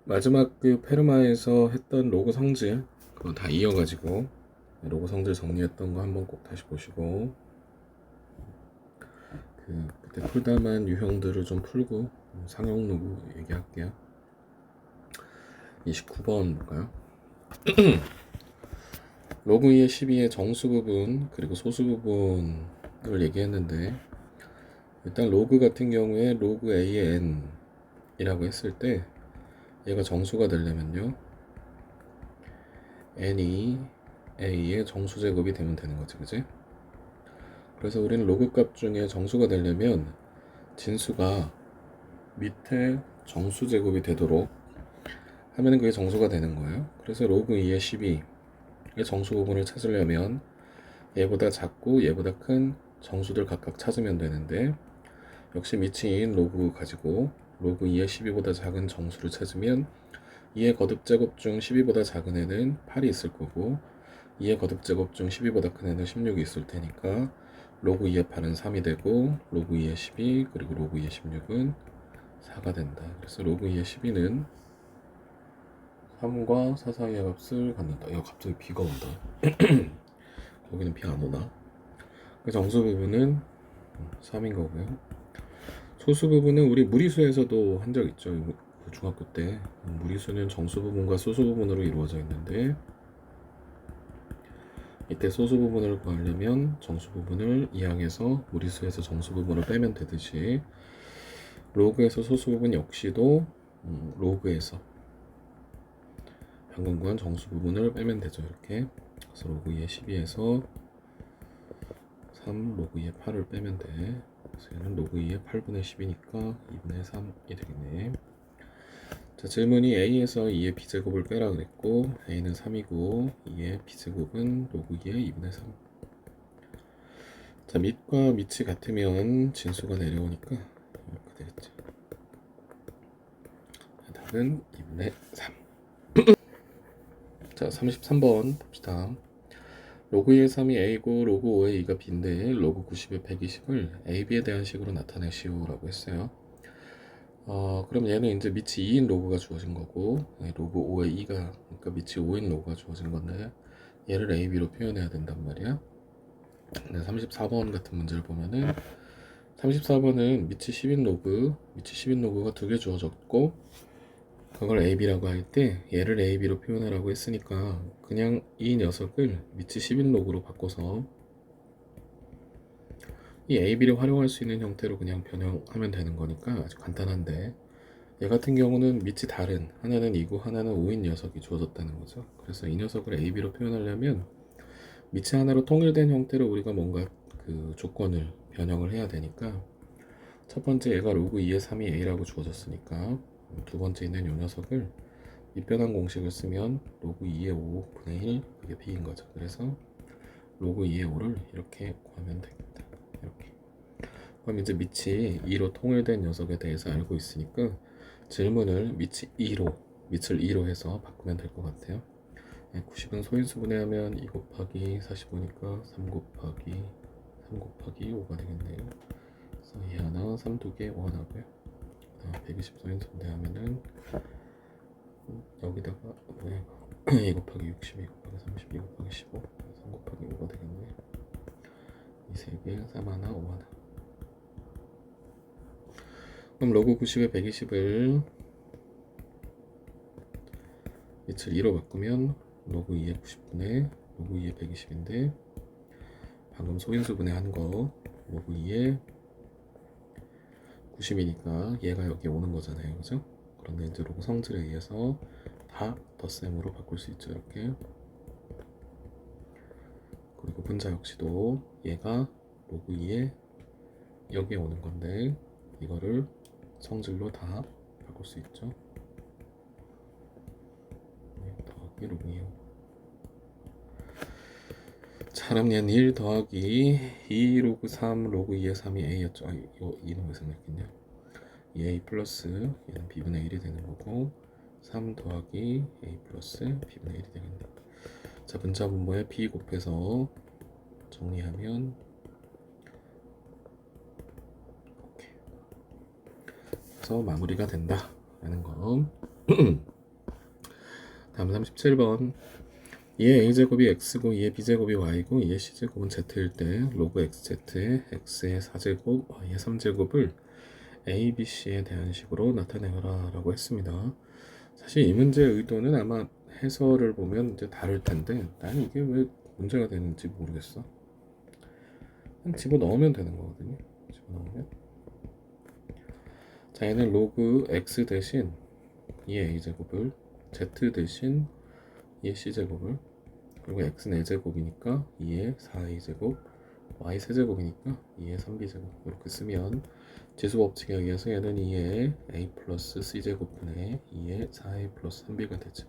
마지막 그 페르마에서 했던 로그 성질 그거 다 이어가지고 로그 성질 정리했던 거 한번 꼭 다시 보시고 그때 풀다만 유형들을 좀 풀고 상용 로그 얘기할게요. 29번 볼까요? 로그 2의 12의 정수 부분 그리고 소수 부분을 얘기했는데 일단 로그 같은 경우에 로그 A의 n이라고 했을 때 얘가 정수가 되려면요 n이 a의 정수 제곱이 되면 되는 거지, 그지? 그래서 우리는 로그 값 중에 정수가 되려면 진수가 밑에 정수 제곱이 되도록 하면 그게 정수가 되는 거예요. 그래서 로그 2의 12의 정수 부분을 찾으려면 얘보다 작고 얘보다 큰 정수들 각각 찾으면 되는데 역시 미치인 로그 가지고 로그 2의 12보다 작은 정수를 찾으면 2의 거듭제곱 중 12보다 작은 애는 8이 있을 거고 2의 거듭제곱 중 12보다 큰 애는 16이 있을 테니까 로그 2의 8은 3이 되고 로그 2의 12 그리고 로그 2의 16은 4가 된다. 그래서 로그 2의 12는 3과 4 사이의 값을 갖는다. 야 갑자기 비가 온다. 거기는 비 안 오나? 그 정수 부분은 3인 거고요. 소수 부분은 우리 무리수에서도 한 적 있죠. 중학교 때 무리수는 정수 부분과 소수 부분으로 이루어져 있는데 이때 소수 부분을 구하려면 정수 부분을 이항해서 무리수에서 정수 부분을 빼면 되듯이 로그에서 소수 부분 역시도 로그에서 방금 구한 정수 부분을 빼면 되죠. 이렇게 그래서 로그 2의 12에서 3 로그 2의 8을 빼면 돼. 그래서 얘는 로그 2의 8분의 10이니까 2분의 3이 되겠네. 자, 질문이 a에서 2의 b제곱을 빼라 그랬고 a는 3이고 2의 b제곱은 로그 2의 2분의 3. 자, 밑과 밑이 같으면 진수가 내려오니까 이렇게 되겠죠. 답은 2분의 3. 자, 33번 봅시다. 로그 2의 3이 a고 로그 5의 2가 b인데 로그 90의 120을 ab에 대한 식으로 나타내시오 라고 했어요. 그럼 얘는 이제 밑이 2인 로그가 주어진 거고 로그 5의 2가 그러니까 밑이 5인 로그가 주어진 건데 얘를 ab로 표현해야 된단 말이야. 34번 같은 문제를 보면은 34번은 밑이 10인 로그 밑이 10인 로그가 두 개 주어졌고 그걸 ab라고 할 때 얘를 ab로 표현하라고 했으니까 그냥 이 녀석을 밑이 10인 로그로 바꿔서 이 ab를 활용할 수 있는 형태로 그냥 변형하면 되는 거니까 아주 간단한데 얘 같은 경우는 밑이 다른 하나는 2고 하나는 5인 녀석이 주어졌다는 거죠. 그래서 이 녀석을 ab로 표현하려면 밑이 하나로 통일된 형태로 우리가 뭔가 그 조건을 변형을 해야 되니까 첫 번째 얘가 로그 2의 3이 a라고 주어졌으니까 두 번째 있는 이 녀석을 밑변환 공식을 쓰면 로그 2의 5분의 1 이게 b인 거죠. 그래서 로그 2의 5를 이렇게 구하면 되겠다. 이렇게. 그럼 이제 밑이 2로 통일된 녀석에 대해서 알고 있으니까 질문을 밑을 2로 해서 바꾸면 될 것 같아요. 90은 소인수분해하면 2 곱하기 45니까 3 곱하기 5가 되겠네요. 그래서 2 하나, 3 2개, 5 하나고요. 120 소인수분해하면은 여기다가 2 곱하기 60, 2 곱하기 30, 2 곱하기 15, 3 곱하기 5가 되겠네. 2 3개, 3 하나, 5 하나. 그럼 로그 90의 120을 밑을 2로 바꾸면 로그 2의 90분의 로그 2의 120인데 방금 소인수분해 한거 로그 2의 90이니까 얘가 여기 오는 거잖아요, 그죠? 그런데 이제 로그 성질에 의해서 다 덧셈으로 바꿀 수 있죠, 이렇게. 그리고 분자 역시도 얘가 로그 2의 여기에 오는 건데 이거를 성질로 다 바꿀 수 있죠. 더하기 로그 2. 사람 얘는 1 더하기 2 로그 3 로그 2의 3이 a였죠. 이거 2는 왜 생각했냐? 2a 플러스 얘는 b분의 1이 되는 거고 3 더하기 a 플러스 b분의 1이 되겠네. 자, 분자 분모에 b 곱해서 정리하면 이렇게 그래서 마무리가 된다. 라는 거. 다음 37번. 2의 a제곱이 x고 2의 b제곱이 y고 2의 c제곱은 z일 때 로그 xz에 x의 4제곱 y의 3제곱을 a, b, c에 대한 식으로 나타내라 라고 했습니다. 사실 이 문제의 의도는 아마 해설을 보면 이제 다를 텐데 난 이게 왜 문제가 되는지 모르겠어. 그냥 집어넣으면 되는 거거든요. 집어넣으면 자, 얘는 로그 x 대신 2의 a제곱을 z 대신 2의 c제곱을 그리고 x는 4제곱이니까 2의 4a제곱 y 세제곱이니까 2의 3b제곱 이렇게 쓰면 지수법칙에 의해서 얘는 2의 a 플러스 c제곱분의 2의 4a 플러스 3b가 되죠.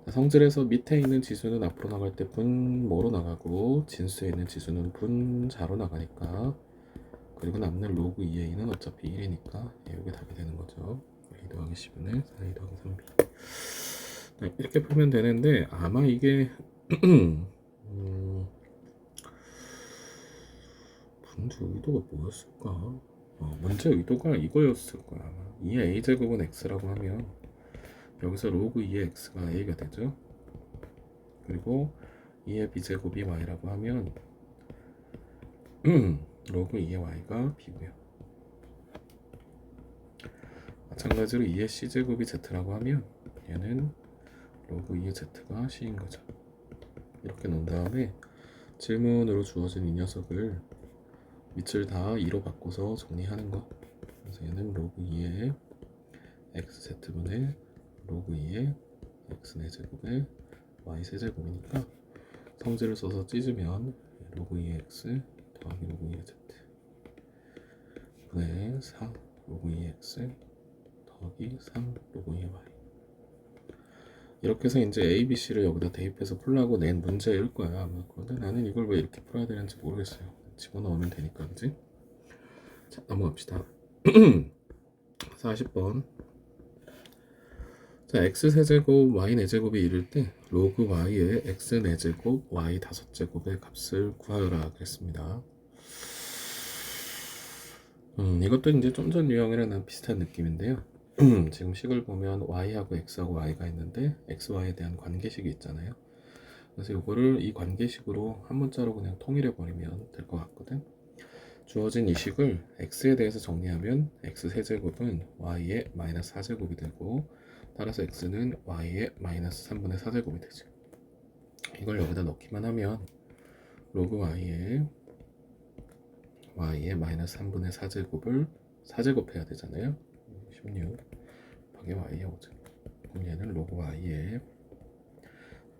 성질에서 밑에 있는 지수는 앞으로 나갈 때 분모로 나가고 진수에 있는 지수는 분자로 나가니까 그리고 남는 로그 2a는 어차피 1이니까 이게 답이 되는 거죠. a 더하기 10분의 4a 더하기 3b. 네, 이렇게 풀면 되는데 아마 이게 문제 의도가 뭐였을까? 문제 의도가 이거였을 거야 아마. 2의 a제곱은 x라고 하면 여기서 로그 2의 x가 a가 되죠. 그리고 2의 b제곱이 y라고 하면 로그 2의 y가 b고요. 마찬가지로 2의 c제곱이 z라고 하면 얘는 로그 2의 z가 c인 거죠. 이렇게 놓은 다음에 질문으로 주어진 이 녀석을 밑을 다 2로 바꿔서 정리하는 거. 그래서 얘는 로그 2의 xz분의 로그 2의 x 4제곱의 y 세제곱이니까 성질을 써서 찢으면 로그 2의 x 더하기 로그 2의 z 분의 4 로그 2의 x 더하기 3 로그 2의 y. 이렇게 해서 이제 a, b, c를 여기다 대입해서 풀라고 낸 문제일 거야 아마. 그런데 나는 이걸 왜 이렇게 풀어야 되는지 모르겠어요. 집어넣으면 되니까 그지? 자, 넘어갑시다. 40번. 자, x 세제곱 y 4제곱이 이를 때 로그 y의 x 4제곱 y 5제곱의 값을 구하여라 그랬습니다. 이것도 이제 좀 전 유형이랑 비슷한 느낌인데요. 지금 식을 보면 y하고 x하고 y가 있는데 xy에 대한 관계식이 있잖아요. 그래서 이거를 이 관계식으로 한 문자로 그냥 통일해 버리면 될 것 같거든. 주어진 이 식을 x에 대해서 정리하면 x 세제곱은 y의 마이너스 4제곱이 되고 따라서 x는 y의 마이너스 3분의 4제곱이 되죠. 이걸 여기다 넣기만 하면 로그 y의 마이너스 3분의 4제곱을 4제곱 해야 되잖아요. 16 곱하기 y의 5제곱. 그럼 얘는 로그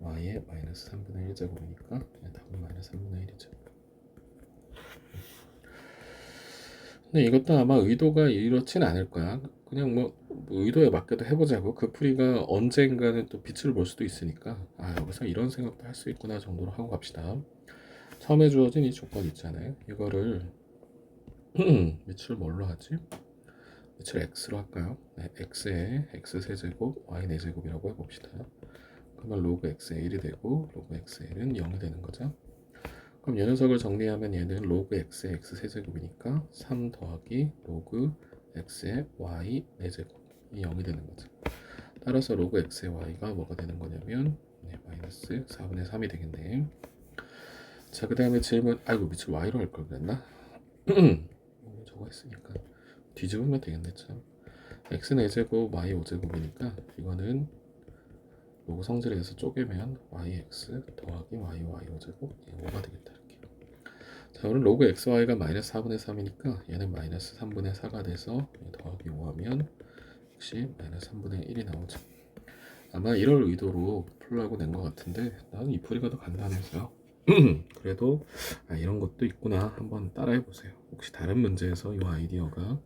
y의 마이너스 3분의 1제곱이니까 답은 마이너스 3분의 1이죠. 근데 이것도 아마 의도가 이렇진 않을 거야. 그냥 뭐 의도에 맞게도 해보자고. 그 풀이가 언젠가는 또 빛을 볼 수도 있으니까 여기서 이런 생각도 할 수 있구나 정도로 하고 갑시다. 처음에 주어진 이 조건 있잖아요. 이거를 밑을 뭘로 하지? 밑을 x로 할까요? 네, x에 x 세제곱 y 4제곱이라고 해봅시다. 그러면 로그 x의 1이 되고 로그 x의 1은 0이 되는 거죠. 그럼 이 녀석을 정리하면 얘는 로그 x의 x 세제곱이니까 3 더하기 로그 x의 y 4제곱이 0이 되는 거죠. 따라서 로그 x의 y가 뭐가 되는 거냐면 마이너스 4분의 3이 되겠네. 자, 그 다음에 질문. 아이고 밑을 y로 할 걸 그랬나? 저거 했으니까 뒤집으면 되겠네 참. x 4제곱 y 5제곱이니까 이거는 로그 성질에 의해서 쪼개면 yx 더하기 y 5제곱 5가 되겠다 이렇게. 자, 오늘 로그 xy가 마이너스 4분의 3이니까 얘는 마이너스 3분의 4가 돼서 더하기 5하면 역시 마이너스 3분의 1이 나오죠. 아마 이럴 의도로 풀라고 낸 것 같은데 나는 이 풀이가 더 간단해서요. 그래도 이런 것도 있구나 한번 따라해 보세요. 혹시 다른 문제에서 이 아이디어가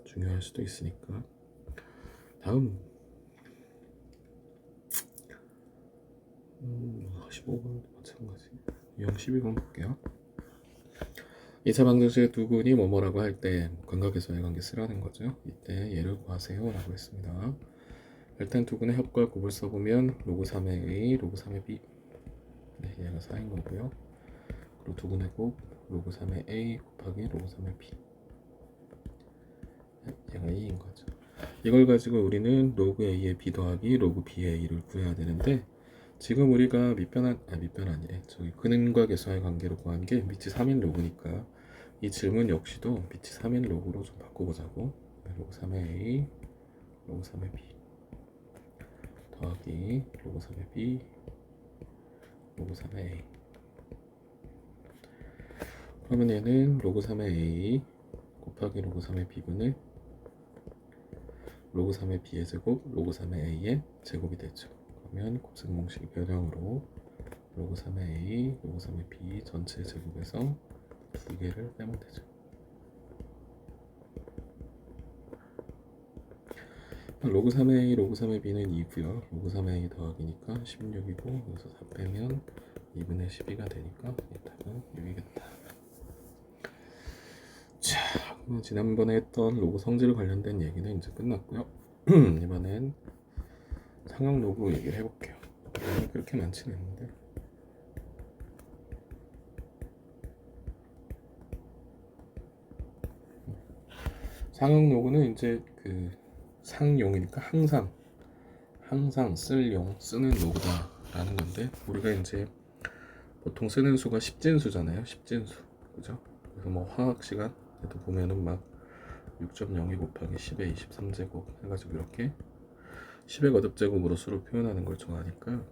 중요할 수도 있으니까. 다음 15번 마찬가지. 유형 12번 볼게요. 2차 방정식의 두 근이 뭐뭐라고 할 때 근각에서의 관계 쓰라는 거죠. 이때 얘를 구하세요 라고 했습니다. 일단 두 근의 합과 곱을 써보면 로그 3의 a, 로그 3의 b. 네, 얘가 4인 거고요. 그리고 두 근의 곱 로그 3의 a 곱하기 로그 3의 b. 네, 얘가 2인 거죠. 이걸 가지고 우리는 로그 A의 B 더하기 로그 B의 A를 구해야 되는데, 지금 우리가 밑변 아니래. 저기 근과 계수의 관계로 구한 게 밑이 3인 로그니까 이 질문 역시도 밑이 3인 로그로 좀 바꿔보자고. 로그 3의 A, 로그 3의 B 더하기 로그 3의 B, 로그 3의 A. 그러면 얘는 로그 3의 A 곱하기 로그 3의 B분의 로그 3의 B의 제곱, 로그 3의 A의 제곱이 되죠. 그러면 곱셈공식 변형으로 로그 3의 A, 로그 3의 B 전체 제곱에서 두 개를 빼면 되죠. 로그 3의 A, 로그 3의 B는 2고요. 로그 3의 A 더하기니까 16이고 여기서 4 빼면 2분의 12가 되니까 이 답은 6이겠다. 자, 그러면 지난번에 했던 로그 성질 관련된 얘기는 이제 끝났고요. 이번엔 상형 로그 얘기를 해볼게요. 그렇게 많지는 않은데 상형 로그는 이제 그 상용이니까 항상 쓰는 로그다라는 건데, 우리가 이제 보통 쓰는 수가 10진수잖아요. 10진수. 그죠? 그래서 뭐 화학 시간에도 보면은 막 6.02 곱하기 10의 23제곱 해가지고 이렇게 10의 거듭제곱으로 수를 표현하는 걸 좋아하니까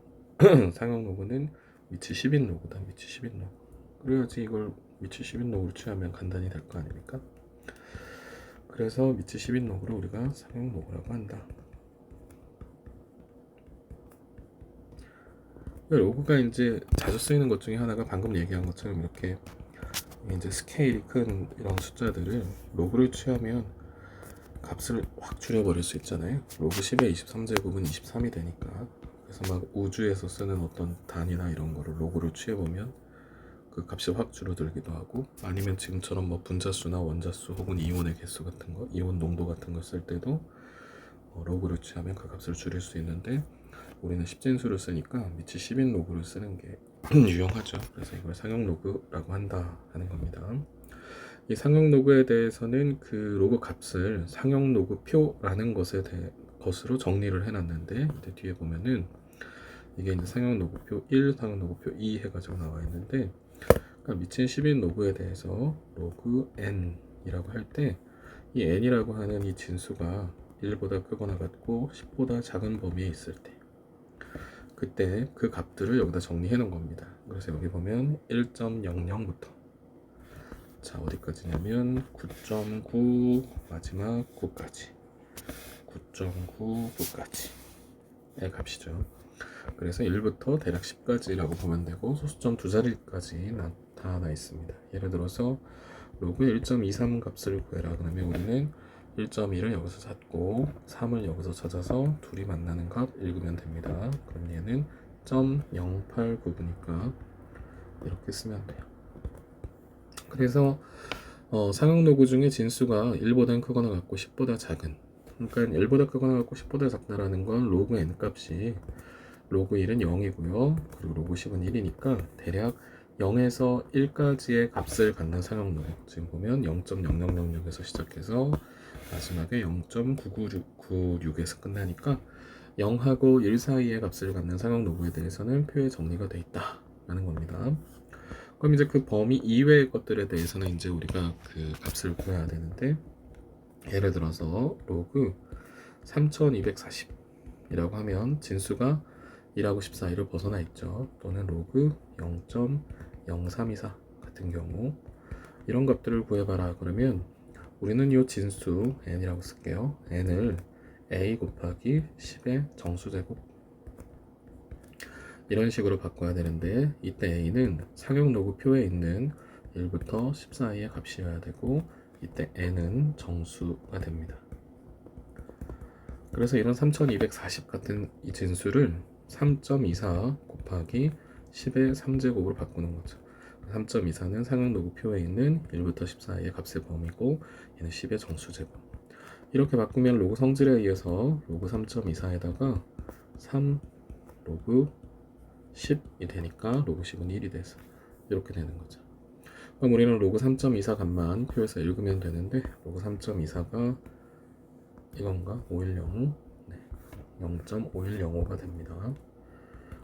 상형 로그는 위치 10인 로그다. 위치 10인 로그. 그래야지 이걸 위치 10인 로그로 취하면 간단히 될 거 아닙니까? 그래서 위치 10인 로그를 우리가 상형 로그라고 한다. 로그가 이제 자주 쓰이는 것 중에 하나가 방금 얘기한 것처럼 이렇게 이제 스케일이 큰 이런 숫자들을 로그를 취하면 값을 확 줄여버릴 수 있잖아요. 로그 10의 23제곱은 23이 되니까. 그래서 막 우주에서 쓰는 어떤 단위나 이런 거를 로그로 취해보면 그 값이 확 줄어들기도 하고, 아니면 지금처럼 뭐 분자수나 원자수 혹은 이온의 개수 같은 거, 이온 농도 같은 거 쓸 때도 로그를 취하면 그 값을 줄일 수 있는데, 우리는 10진수를 쓰니까 위치 10인 로그를 쓰는 게 유용하죠. 그래서 이걸 상형 로그라고 한다 하는 겁니다. 이 상형 로그에 대해서는 그 로그 값을 상형 로그표라는 것으로 정리를 해놨는데, 이제 뒤에 보면은 이게 이제 상형 로그표 1, 상형 로그표 2 해가지고 나와 있는데, 그러니까 미친 10인 로그에 대해서 로그 n이라고 할 때 이 n이라고 하는 이 진수가 1보다 크거나 같고 10보다 작은 범위에 있을 때, 그때 그 값들을 여기다 정리해 놓은 겁니다. 그래서 여기 보면 1.00부터 자 어디까지냐면 9.9 마지막 9까지 9.99까지의 값이죠. 그래서 1부터 대략 10까지라고 보면 되고, 소수점 두 자리까지 나타나 있습니다. 예를 들어서 로그 1.23 값을 구해라 그러면 우리는 1.1을 여기서 찾고 3을 여기서 찾아서 둘이 만나는 값 읽으면 됩니다. 그럼 얘는 0.089니까 이렇게 쓰면 돼요. 그래서 상형 로그 중에 진수가 1보다 크거나 같고 10보다 작은, 그러니까 1보다 크거나 같고 10보다 작다라는 건 로그 n 값이 로그 1은 0이고요. 그리고 로그 10은 1이니까 대략 0에서 1까지의 값을 갖는 상형 로그. 지금 보면 0.0006에서 시작해서 마지막에 0.9996에서 끝나니까 0하고 1 사이의 값을 갖는 상형 로그에 대해서는 표에 정리가 돼 있다라는 겁니다. 그럼 이제 그 범위 이외의 것들에 대해서는 이제 우리가 그 값을 구해야 되는데, 예를 들어서 로그 3240이라고 하면 진수가 1하고 10 사이를 벗어나 있죠. 또는 로그 0.0324 같은 경우 이런 값들을 구해봐라 그러면 우리는 이 진수 n이라고 쓸게요. n을 a 곱하기 10의 정수제곱 이런 식으로 바꿔야 되는데, 이때 a는 상형 로그 표에 있는 1부터 10 사이의 값이어야 되고, 이때 n은 정수가 됩니다. 그래서 이런 3240 같은 이 진수를 3.24 곱하기 10의 3제곱으로 바꾸는 거죠. 3.24는 상형 로그 표에 있는 1부터 10 사이의 값의 범위고, 얘는 10의 정수제곱. 이렇게 바꾸면 로그 성질에 의해서 로그 3.24에다가 3 로그 10이 되니까 로그 10은 1이 돼서 이렇게 되는 거죠. 그럼 우리는 로그 3.24 값만 표에서 읽으면 되는데, 로그 3.24가 이건가? 510 네, 0.5105가 됩니다.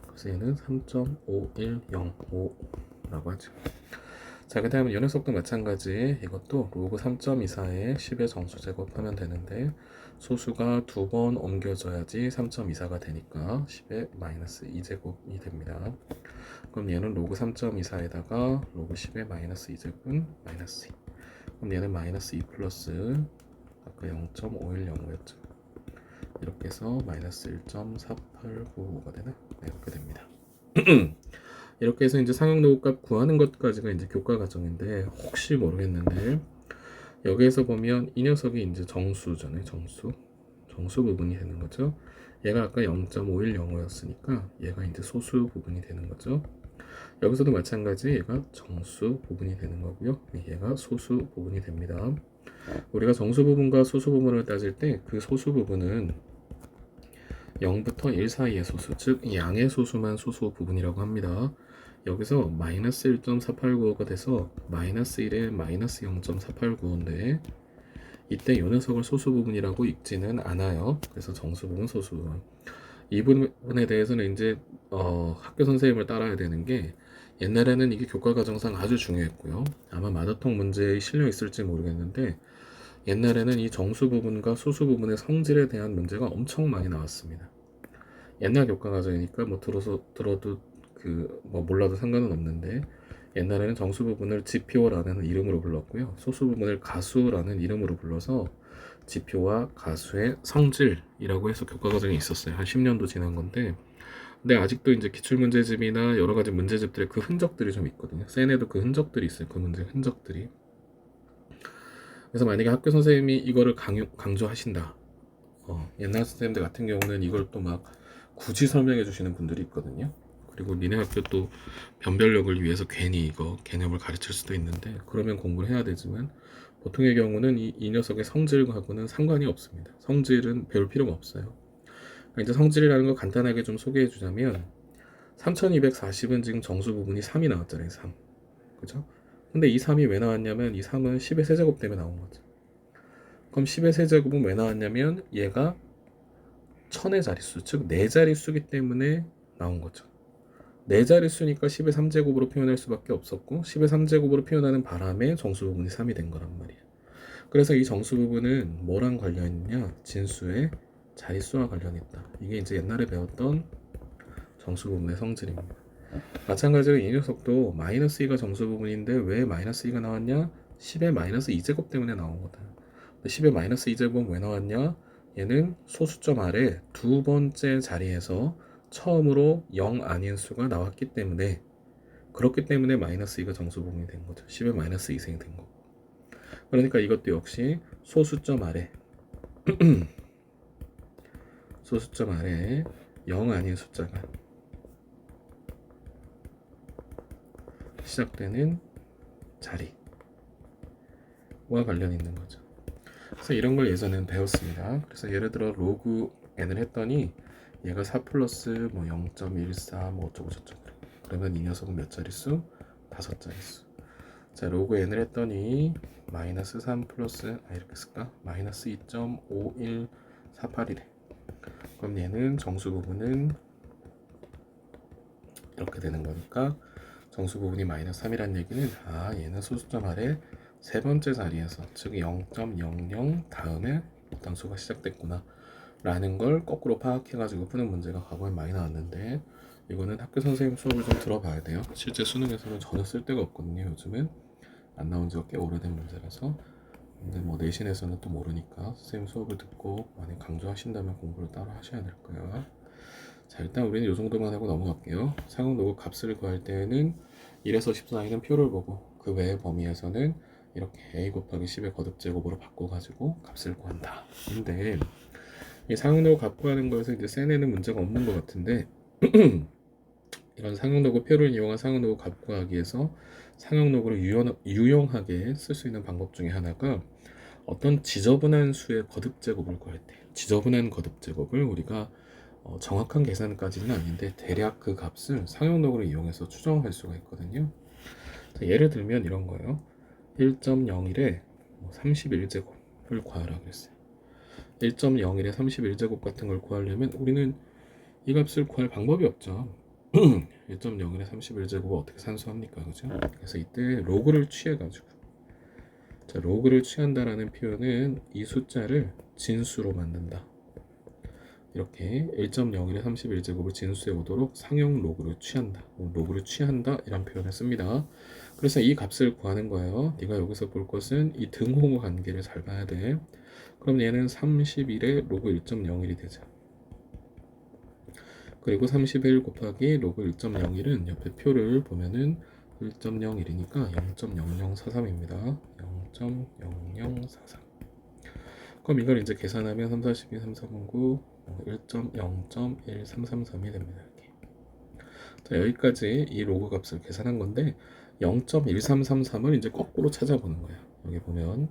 그래서 얘는 3.5105라고 하죠. 자, 그 다음에 이 녀석도 마찬가지. 이것도 로그 3.24에 10의 정수 제곱하면 되는데 소수가 두 번 옮겨져야지 3.24가 되니까 10의 마이너스 2제곱이 됩니다. 그럼 얘는 로그 3.24에다가 로그 10의 마이너스 2제곱은 마이너스 2. 그럼 얘는 마이너스 2 플러스 아까 0.5105였죠. 이렇게 해서 마이너스 1.4895가 되나? 네, 이렇게 됩니다. 이렇게 해서 이제 상용로그값 구하는 것까지가 이제 교과 과정인데 혹시 모르겠는데 여기에서 보면 이 녀석이 이제 정수잖아요. 정수 부분이 되는 거죠. 얘가 아까 0.5105였으니까 얘가 이제 소수 부분이 되는 거죠. 여기서도 마찬가지 얘가 정수 부분이 되는 거고요. 얘가 소수 부분이 됩니다. 우리가 정수 부분과 소수 부분을 따질 때 그 소수 부분은 0부터 1 사이의 소수, 즉 양의 소수만 소수 부분이라고 합니다. 여기서 마이너스 1.4895가 돼서 마이너스 1에 마이너스 0.4895인데 이때 이 녀석을 소수 부분이라고 읽지는 않아요. 그래서 정수 부분, 소수 부분. 이 부분에 대해서는 이제 학교 선생님을 따라야 되는 게 옛날에는 이게 교과 과정상 아주 중요했고요. 아마 마더통 문제에 실려 있을지 모르겠는데 옛날에는 이 정수 부분과 소수 부분의 성질에 대한 문제가 엄청 많이 나왔습니다. 옛날 교과 과정이니까 뭐 들어도 그 뭐 몰라도 상관은 없는데 옛날에는 정수 부분을 지표라는 이름으로 불렀고요. 소수 부분을 가수라는 이름으로 불러서 지표와 가수의 성질이라고 해서 교과 과정이 있었어요. 한 10년도 지난 건데 근데 아직도 이제 기출문제집이나 여러 가지 문제집들의 그 흔적들이 좀 있거든요. 센에도 그 흔적들이 있어요. 그 문제 흔적들이. 그래서 만약에 학교 선생님이 이거를 강조하신다. 옛날 선생님들 같은 경우는 이걸 또 막 굳이 설명해 주시는 분들이 있거든요. 그리고 니네 학교 또 변별력을 위해서 괜히 이거 개념을 가르칠 수도 있는데 그러면 공부를 해야 되지만 보통의 경우는 이 녀석의 성질하고는 상관이 없습니다. 성질은 배울 필요가 없어요. 그러니까 이제 성질이라는 거 간단하게 좀 소개해 주자면 3240은 지금 정수 부분이 3이 나왔잖아요. 3. 그죠? 근데 이 3이 왜 나왔냐면 이 3은 10의 세제곱 때문에 나온 거죠. 그럼 10의 세제곱은 왜 나왔냐면 얘가 1000의 자릿수, 즉 4자릿수기 때문에 나온 거죠. 4자릿수니까 10의 3제곱으로 표현할 수밖에 없었고 10의 3제곱으로 표현하는 바람에 정수 부분이 3이 된 거란 말이에요. 그래서 이 정수 부분은 뭐랑 관련이 있냐? 진수의 자릿수와 관련이 있다. 이게 이제 옛날에 배웠던 정수 부분의 성질입니다. 마찬가지로 이 녀석도 마이너스 2가 정수 부분인데 왜 마이너스 2가 나왔냐? 10의 마이너스 2제곱 때문에 나온 거다. 10의 마이너스 2제곱은 왜 나왔냐? 얘는 소수점 아래 두 번째 자리에서 처음으로 0 아닌 수가 나왔기 때문에 그렇기 때문에 마이너스 2가 정수 부분이 된 거죠. 10의 마이너스 2승이 된 거고. 그러니까 이것도 역시 소수점 아래 소수점 아래 0 아닌 숫자가 시작되는 자리와 관련이 있는 거죠. 그래서 이런 걸 예전에는 배웠습니다. 그래서 예를 들어 로그 n을 했더니 얘가 4 플러스 뭐 0.14 뭐 어쩌고 저쩌고 그러면 이 녀석은 몇 자릿수? 5자릿수. 자, 로그 n을 했더니 마이너스 3 플러스 이렇게 쓸까? 마이너스 2.5148이래. 그럼 얘는 정수 부분은 이렇게 되는 거니까 정수 부분이 마이너스 3이란 얘기는 얘는 소수점 아래 세 번째 자리에서 즉 0.00 다음에 어떤 수가 시작됐구나 라는 걸 거꾸로 파악해가지고 푸는 문제가 과거에 많이 나왔는데 이거는 학교 선생님 수업을 좀 들어봐야 돼요. 실제 수능에서는 전혀 쓸데가 없거든요. 요즘은 안 나온 지가 꽤 오래된 문제라서. 근데 뭐 내신에서는 또 모르니까 선생님 수업을 듣고 만약 강조하신다면 공부를 따로 하셔야 될 거예요. 자, 일단 우리는 이 정도만 하고 넘어갈게요. 상응로그 값을 구할 때는 1에서 10 사이는 표를 보고 그 외의 범위에서는 이렇게 a 곱하기 10의 거듭제곱으로 바꿔가지고 값을 구한다. 근데 이 상응로그 값 구하는 거에서 이제 센에는 문제가 없는 것 같은데 이런 상응로그 표를 이용한 상응로그 값 구하기 위해서 상응로그를 유용하게 쓸 수 있는 방법 중에 하나가 어떤 지저분한 수의 거듭제곱을 구할 때 지저분한 거듭제곱을 우리가 정확한 계산까지는 아닌데 대략 그 값을 상용로그를 이용해서 추정할 수가 있거든요. 자, 예를 들면 이런 거예요. 1.01에 31제곱을 구하라 그랬어요. 1.01의 31제곱 같은 걸 구하려면 우리는 이 값을 구할 방법이 없죠. 1.01의 31제곱을 어떻게 산수합니까? 그죠? 그래서 이때 로그를 취해가지고, 자, 로그를 취한다라는 표현은 이 숫자를 진수로 만든다. 이렇게 1.01의 31제곱을 진수에 오도록 상용 로그를 취한다. 로그를 취한다 이란 표현을 씁니다. 그래서 이 값을 구하는 거예요. 네가 여기서 볼 것은 이 등호 관계를 잘 봐야 돼. 그럼 얘는 31의 로그 1.01이 되죠. 그리고 31 곱하기 로그 1.01은 옆에 표를 보면은 1.01이니까 0.0043입니다. 0.0043. 그럼 이걸 이제 계산하면 3, 4, 12, 3, 4, 0, 9, 1.0.1333이 됩니다. 이렇게. 자, 여기까지 이 로그 값을 계산한 건데 0.1333을 이제 거꾸로 찾아보는 거예요. 여기 보면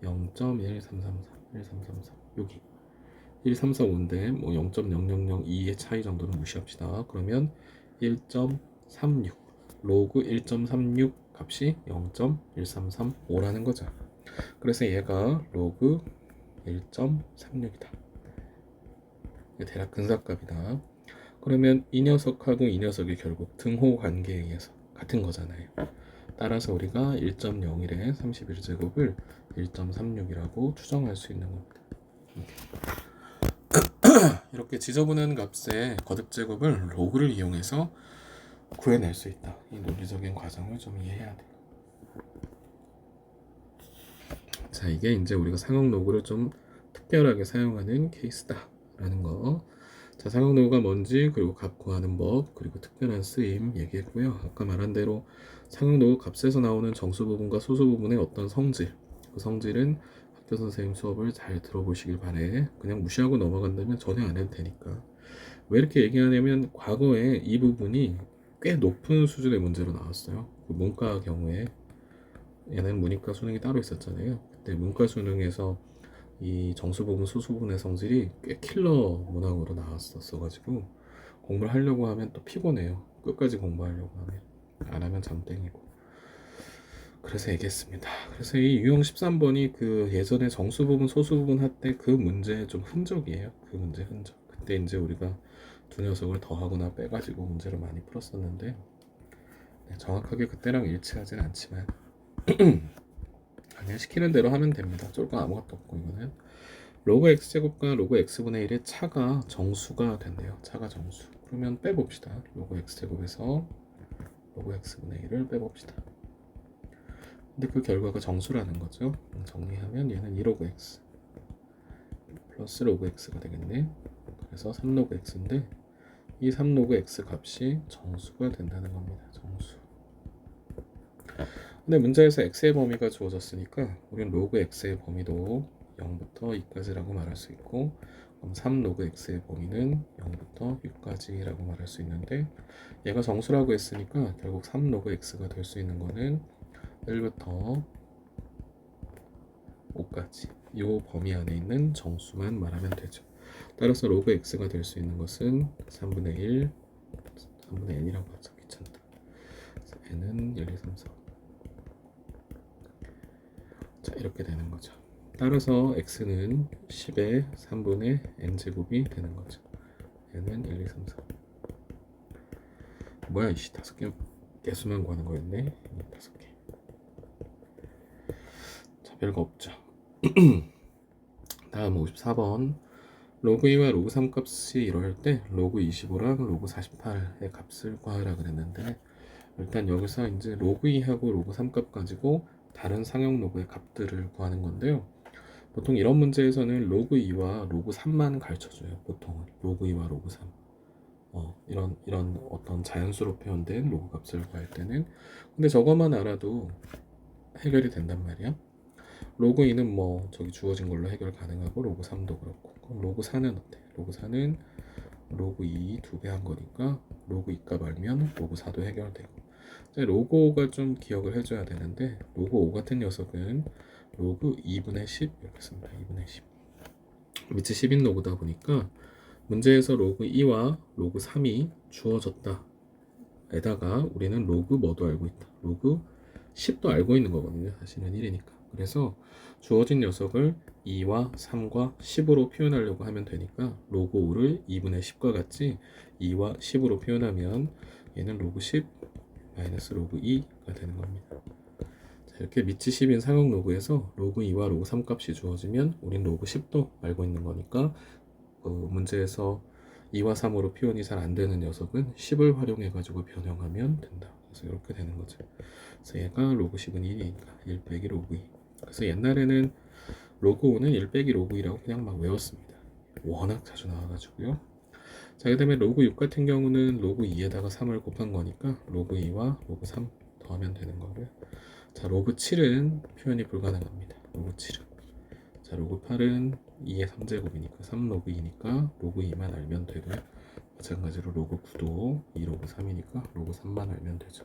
0.1333, 1333 여기 1345인데 뭐 0.0002의 차이 정도는 무시합시다. 그러면 1.36 로그 1.36 값이 0.1335라는 거죠. 그래서 얘가 로그 1.36이다. 대략 근사값이다. 그러면 이 녀석하고 이 녀석이 결국 등호 관계에 의해서 같은 거잖아요. 따라서 우리가 1.01의 31제곱을 1.36이라고 추정할 수 있는 겁니다. 이렇게 지저분한 값의 거듭제곱을 로그를 이용해서 구해낼 수 있다. 이 논리적인 과정을 좀 이해해야 돼. 자, 이게 이제 우리가 상용 로그를 좀 특별하게 사용하는 케이스다라는 거. 자, 상용 로그가 뭔지, 그리고 값 구하는 법, 그리고 특별한 쓰임 얘기했고요. 아까 말한 대로 상용 로그 값에서 나오는 정수 부분과 소수 부분의 어떤 성질, 그 성질은 학교 선생님 수업을 잘 들어보시길 바래. 그냥 무시하고 넘어간다면 전혀 안 해도 되니까. 왜 이렇게 얘기하냐면 과거에 이 부분이 꽤 높은 수준의 문제로 나왔어요. 그 문과 경우에 얘는 문이과 수능이 따로 있었잖아요. 그때 문과 수능에서 이 정수 부분, 소수 부분의 성질이 꽤 킬러 문항으로 나왔었어가지고 공부를 하려고 하면 또 피곤해요. 끝까지 공부하려고 하면 안 하면 잠땡이고. 그래서 얘기했습니다. 그래서 이 유형 13번이 그 예전에 정수 부분, 소수 부분 할 때 그 문제의 좀 흔적이에요. 그 문제 흔적. 그때 이제 우리가 두 녀석을 더하거나 빼가지고 문제를 많이 풀었었는데 네, 정확하게 그때랑 일치하진 않지만 그냥 시키는 대로 하면 됩니다. 쫄 건 아무것도 없고 이거는 로그 x제곱과 로그 x분의 1의 차가 정수가 된대요. 차가 정수. 그러면 빼봅시다. 로그 x제곱에서 로그 x분의 1을 빼봅시다. 근데 그 결과가 정수라는 거죠. 정리하면 얘는 2로그 x 플러스 로그 x가 되겠네. 그래서 3로그 x인데 이 3로그 x 값이 정수가 된다는 겁니다. 정수. 근데 문제에서 x의 범위가 주어졌으니까 우리는 로그 x의 범위도 0부터 2까지라고 말할 수 있고, 그럼 3로그 x의 범위는 0부터 6까지라고 말할 수 있는데 얘가 정수라고 했으니까 결국 3로그 x가 될 수 있는 거는 1부터 5까지 이 범위 안에 있는 정수만 말하면 되죠. 따라서 로그 x가 될 수 있는 것은 3분의 1, 3분의 n이라고 하자. 귀찮다. n은 1, 2, 3, 4. 자, 이렇게 되는 거죠. 따라서 x는 10의 3분의 n제곱이 되는 거죠. n은 1, 2, 3, 4. 뭐야 이씨, 5개 개수만 구하는 거였네. 5개. 자, 별거 없죠. 다음 54번. 로그 2와 로그 3 값이 이러할 때 로그 25랑 로그 48의 값을 구하라 그랬는데, 일단 여기서 이제 로그 2하고 로그 3 값 가지고 다른 상형 로그의 값들을 구하는 건데요. 보통 이런 문제에서는 로그 2와 로그 3만 가르쳐줘요. 보통은 로그 2와 로그 3. 이런 어떤 자연수로 표현된 로그 값을 구할 때는. 근데 저것만 알아도 해결이 된단 말이야. 로그 2는 뭐 저기 주어진 걸로 해결 가능하고 로그 3도 그렇고. 그럼 로그 4는 어때? 로그 4는 로그 2 2배 한 거니까 로그 2 값 알면 로그 4도 해결되고. 로그 5가 좀 기억을 해줘야 되는데 로그 5 같은 녀석은 로그 2분의 10 이렇게 씁니다. 2분의 10 밑이 10인 로그다 보니까 문제에서 로그 2와 로그 3이 주어졌다 에다가 우리는 로그 뭐도 알고 있다. 로그 10도 알고 있는 거거든요. 사실은 1이니까. 그래서 주어진 녀석을 2와 3과 10으로 표현하려고 하면 되니까 로그 5를 2분의 10과 같이 2와 10으로 표현하면 얘는 로그 10 마이너스 로그 2가 되는 겁니다. 자, 이렇게 밑이 10인 상형 로그에서 로그 2와 로그 3 값이 주어지면 우린 로그 10도 알고 있는 거니까 문제에서 2와 3으로 표현이 잘 안 되는 녀석은 10을 활용해 가지고 변형하면 된다. 그래서 이렇게 되는 거죠. 그래서 얘가 로그 10은 1이니까 1 빼기 로그 2. 그래서 옛날에는 로그 5는 1 빼기 로그 2라고 그냥 막 외웠습니다. 워낙 자주 나와가지고요. 자, 그 다음에 로그 6 같은 경우는 로그 2에다가 3을 곱한 거니까 로그 2와 로그 3 더하면 되는 거고요. 자, 로그 7은 표현이 불가능합니다. 로그 7은. 자, 로그 8은 2의 3제곱이니까 3 로그 2니까 로그 2만 알면 되고요. 마찬가지로 로그 9도 2 로그 3이니까 로그 3만 알면 되죠.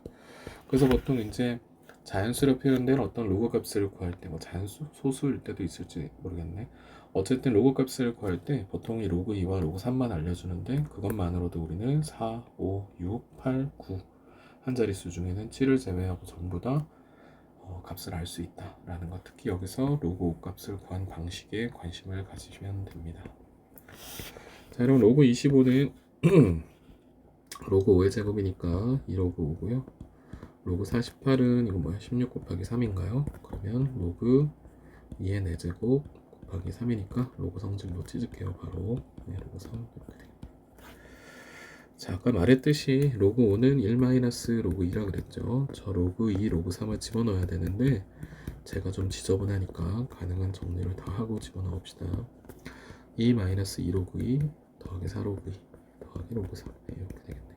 그래서 보통 이제 자연수로 표현된 어떤 로그 값을 구할 때, 뭐 자연수, 소수일 때도 있을지 모르겠네. 어쨌든 로그 값을 구할 때 보통 이 로그 2와 로그 3만 알려주는데 그것만으로도 우리는 4, 5, 6, 8, 9 한 자릿수 중에는 7을 제외하고 전부 다 값을 알 수 있다라는 것. 특히 여기서 로그 5 값을 구한 방식에 관심을 가지시면 됩니다. 자, 그럼 로그 25는 로그 5의 제곱이니까 2 로그 5고요. 로그 48은 이거 뭐야? 16 곱하기 3인가요? 그러면 로그 2의 4제곱 곱하기 3이니까 로그 성질로 찢을게요. 바로 로그 3 이렇게 돼요. 자, 아까 말했듯이 로그 5는 1 마이너스 로그 2라 그랬죠. 저 로그 2, 로그 3을 집어넣어야 되는데 제가 좀 지저분하니까 가능한 정리를 다 하고 집어넣읍시다. 2 마이너스 2 로그 2 더하기 4 로그 2 더하기 로그 3 이렇게 되겠네.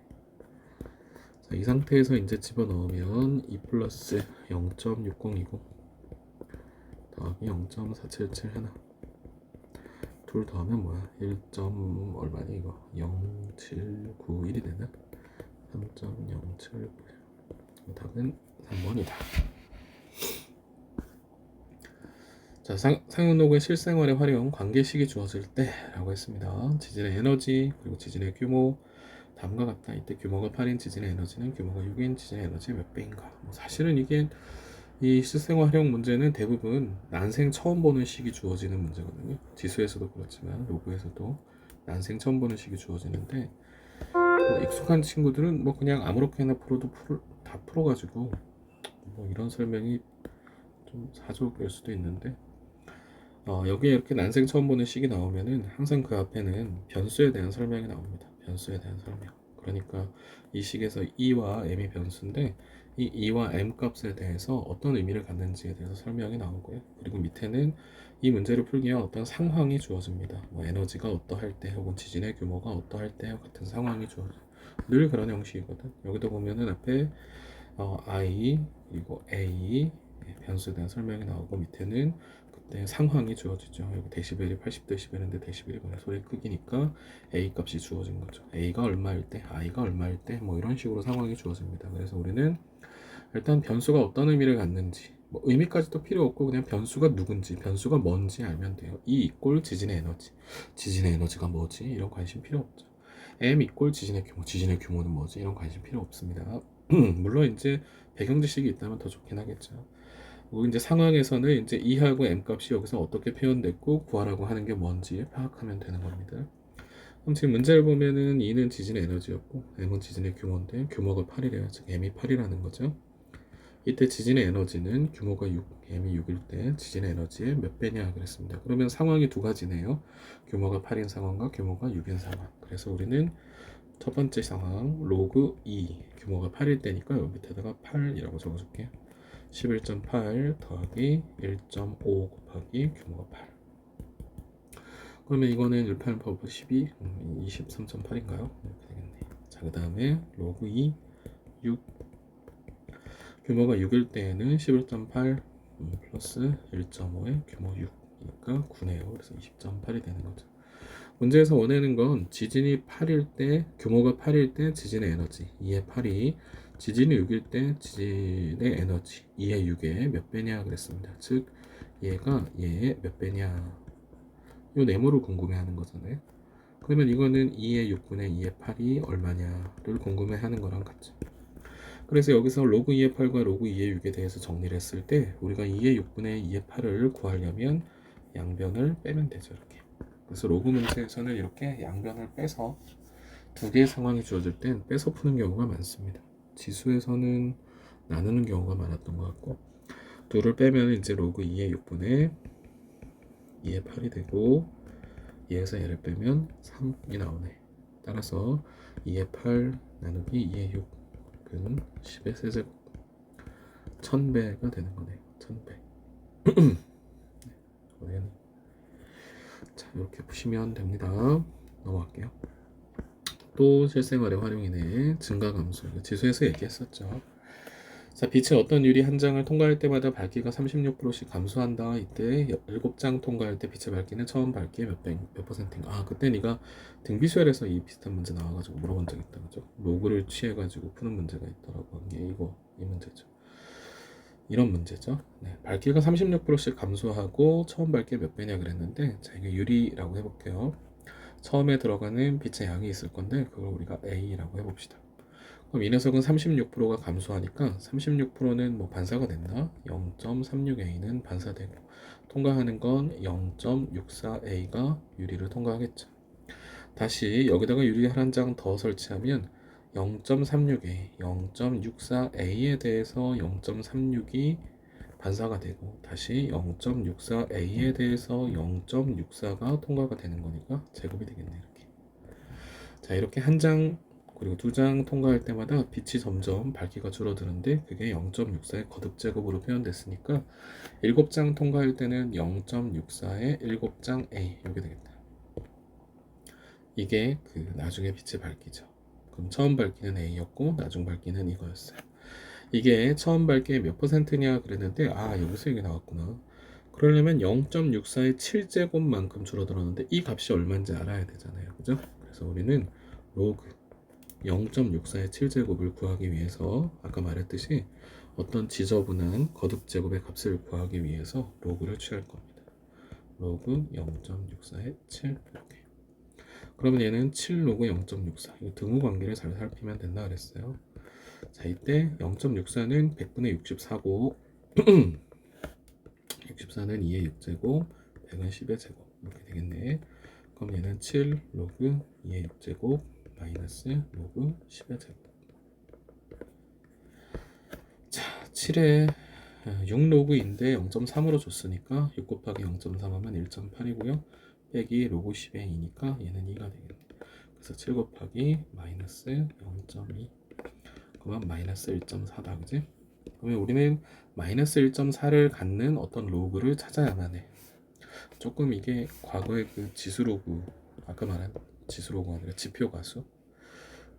자, 이 상태에서 이제 집어넣으면 2 플러스 0.6020 더하기 0.4771 둘 더하면 뭐야? 1. 얼마니 이거? 0791이 되나? 3.0791 답은 3번이다. 자, 상용로그의 실생활에 활용 관계식이 주어질 때 라고 했습니다. 지진의 에너지 그리고 지진의 규모 다음과 같다. 이때 규모가 8인 지진의 에너지는 규모가 6인 지진의 에너지의 몇 배인가. 사실은 이게 이 실생활 활용 문제는 대부분 난생 처음 보는 식이 주어지는 문제거든요. 지수에서도 그렇지만 로그에서도 난생 처음 보는 식이 주어지는데 익숙한 친구들은 뭐 그냥 아무렇게나 풀어도 다 풀어가지고 뭐 이런 설명이 좀 사족일 수도 있는데 여기에 이렇게 난생 처음 보는 식이 나오면은 항상 그 앞에는 변수에 대한 설명이 나옵니다. 변수에 대한 설명. 그러니까 이 식에서 E와 M이 변수인데 이 E와 M 값에 대해서 어떤 의미를 갖는지에 대해서 설명이 나오고요. 그리고 밑에는 이 문제를 풀기 위한 어떤 상황이 주어집니다. 뭐 에너지가 어떠할 때 혹은 지진의 규모가 어떠할 때 같은 상황이 주어져요. 늘 그런 형식이거든. 여기도 보면은 앞에 I 그리고 A 변수에 대한 설명이 나오고 밑에는 그때 상황이 주어지죠. 여기 데시벨이 80데시벨인데 데시벨이 그냥 소리 크기니까 A 값이 주어진 거죠. A가 얼마일 때, I가 얼마일 때 뭐 이런 식으로 상황이 주어집니다. 그래서 우리는 일단 변수가 어떤 의미를 갖는지 뭐 의미까지도 필요 없고 그냥 변수가 누군지 변수가 뭔지 알면 돼요. E 이꼴 지진의 에너지 지진의 에너지가 뭐지 이런 관심 필요 없죠. M 이꼴 지진의 규모 지진의 규모는 뭐지 이런 관심 필요 없습니다. 물론 이제 배경 지식이 있다면 더 좋긴 하겠죠. 그리고 이제 상황에서는 이제 E하고 M 값이 여기서 어떻게 표현됐고 구하라고 하는 게 뭔지 파악하면 되는 겁니다. 그럼 지금 문제를 보면은 E는 지진의 에너지였고 M은 지진의 규모인데 규모가 8이래요. 즉 M이 8이라는 거죠. 이때 지진의 에너지는 규모가 6, M이 6일 때 지진의 에너지의 몇 배냐 그랬습니다. 그러면 상황이 두 가지네요. 규모가 8인 상황과 규모가 6인 상황. 그래서 우리는 첫 번째 상황 로그 2 규모가 8일 때니까 여기 밑에다가 8이라고 적어줄게요. 11.8 더하기 1.5 곱하기 규모가 8. 그러면 이거는 1, 8, 8, 12, 23.8인가요? 이렇게 되겠네. 자, 그 다음에 로그 2, 6 규모가 6일 때에는 11.8 플러스 1.5의 규모 6이니까 9네요. 그래서 20.8이 되는 거죠. 문제에서 원하는 건 지진이 8일 때 규모가 8일 때 지진의 에너지 2의 8이 지진이 6일 때 지진의 에너지 2의 6의 몇 배냐 그랬습니다. 즉 얘가 얘의 몇 배냐 이 네모를 궁금해하는 거잖아요. 그러면 이거는 2의 6분의 2의 8이 얼마냐를 궁금해하는 거랑 같죠. 그래서 여기서 로그 2의 8과 로그 2의 6에 대해서 정리를 했을 때 우리가 2의 6분의 2의 8을 구하려면 양변을 빼면 되죠. 이렇게. 그래서 로그 문제에서는 이렇게 양변을 빼서 두 개의 상황이 주어질 땐 빼서 푸는 경우가 많습니다. 지수에서는 나누는 경우가 많았던 것 같고, 둘을 빼면 이제 로그 2의 6분의 2의 8이 되고, 2에서 얘를 빼면 3이 나오네. 따라서 2의 8 나누기 2의 6은 10의 세제곱 1000배가 되는 거네요. 1000배. 자, 이렇게 푸시면 됩니다. 넘어갈게요. 또 실생활의 활용이네. 증가 감소. 지수에서 얘기했었죠. 자, 빛의 어떤 유리 한 장을 통과할 때마다 밝기가 36%씩 감소한다. 이때 7장 통과할 때 빛의 밝기는 처음 밝기의 몇 퍼센트인가. 아, 그때 네가 등비수열에서 이 비슷한 문제 나와가지고 물어본 적 있다. 그죠? 로그를 취해가지고 푸는 문제가 있더라고. 한 게 이 문제죠. 이런 문제죠. 네, 밝기가 36%씩 감소하고 처음 밝기의 몇 배냐 그랬는데, 자, 이거 유리라고 해볼게요. 처음에 들어가는 빛의 양이 있을 건데 그걸 우리가 A라고 해봅시다. 그럼 이 녀석은 36%가 감소하니까 36%는 뭐 반사가 됐나? 0.36A는 반사되고 통과하는 건 0.64A가 유리를 통과하겠죠. 다시 여기다가 유리 한 장 더 설치하면 0.36A, 0.64A에 대해서 0.36이 반사가 되고 다시 0.64A에 대해서 0.64가 통과가 되는 거니까 제곱이 되겠네요. 이렇게. 자, 이렇게 한 장 그리고 두 장 통과할 때마다 빛이 점점 밝기가 줄어드는데 그게 0.64의 거듭 제곱으로 표현됐으니까 7장 통과할 때는 0.64의 7장 A 이렇게 되겠다. 이게 그 나중에 빛의 밝기죠. 그럼 처음 밝기는 A였고 나중 밝기는 이거였어요. 이게 처음 밝기의 몇 퍼센트냐 그랬는데 아 여기서 이게 나왔구나. 그러려면 0.64의 7제곱만큼 줄어들었는데 이 값이 얼마인지 알아야 되잖아요. 그죠? 그래서 우리는 로그 0.64의 7제곱을 구하기 위해서 아까 말했듯이 어떤 지저분한 거듭제곱의 값을 구하기 위해서 로그를 취할 겁니다. 로그 0.64의 7 이렇게. 그러면 얘는 7 로그 0.64 등호 관계를 잘 살피면 된다 그랬어요. 자, 이때 0.64는 100분의 64고 64는 2의 6제곱 100은 10의 제곱 이렇게 되겠네. 그럼 얘는 7 로그 2의 6제곱 마이너스 로그 10의 제곱. 자, 7에 6 로그인데 0.3으로 줬으니까 6 곱하기 0.3 하면 1.8이고요. 빼기 로그 10의 2니까 얘는 2가 되겠네. 그래서 7 곱하기 마이너스 0.2 그러면 마이너스 1.4다. 그지? 그러면 우리는 마이너스 1.4를 갖는 어떤 로그를 찾아야만 해. 조금 이게 과거의 그 지수로그 아까 말한 지수로그가 아니라 지표가수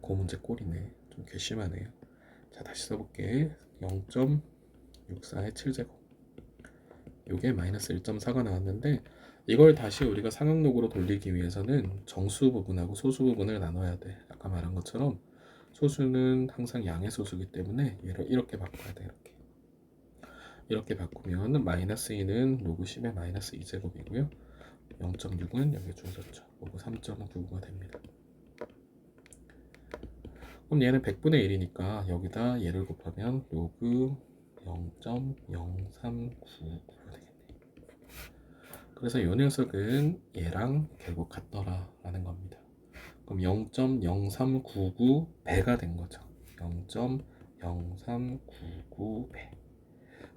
그 문제 꼴이네. 좀 괘씸하네요. 자, 다시 써볼게. 0.64의 7제곱 요게 마이너스 1.4가 나왔는데 이걸 다시 우리가 상역록으로 돌리기 위해서는 정수 부분하고 소수 부분을 나눠야 돼. 아까 말한 것처럼 소수는 항상 양의 소수이기 때문에 얘를 이렇게 바꿔야 돼. 이렇게 바꾸면 마이너스 2는 로그 10의 마이너스 2제곱이고요. 0.6은 여기 주어졌죠. 로그 3.99가 됩니다. 그럼 얘는 100분의 1이니까 여기다 얘를 곱하면 로그 0.0399가 되겠네. 그래서 이 녀석은 얘랑 결국 같더라 라는 겁니다. 그럼 0.0399배가 된 거죠. 0.0399배.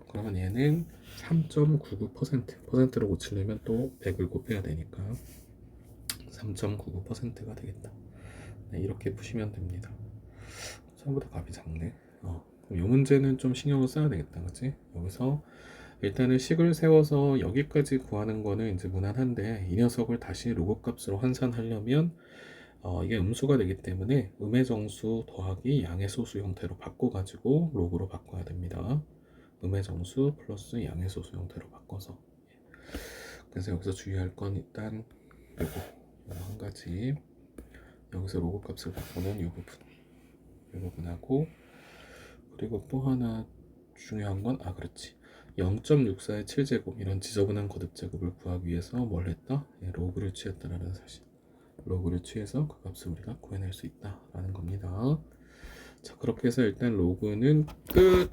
그러면 얘는 3.99%로 고치려면 또 100을 곱해야 되니까 3.99%가 되겠다. 네, 이렇게 푸시면 됩니다. 처음부터 값이 작네. 그럼 이 문제는 좀 신경을 써야 되겠다. 그치? 여기서 일단은 식을 세워서 여기까지 구하는 거는 이제 무난한데 이 녀석을 다시 로그 값으로 환산하려면 이게 음수가 되기 때문에 음의 정수 더하기 양의 소수 형태로 바꿔가지고 로그로 바꿔야 됩니다. 음의 정수 플러스 양의 소수 형태로 바꿔서. 그래서 여기서 주의할 건 일단 요거 한 가지 여기서 로그 값을 바꾸는 이 부분하고 그리고 또 하나 중요한 건 그렇지 0.64의 7제곱 이런 지저분한 거듭제곱을 구하기 위해서 뭘 했다? 로그를 취했다라는 사실. 로그를 취해서 그 값을 우리가 구해낼 수 있다라는 겁니다. 자, 그렇게 해서 일단 로그는 끝.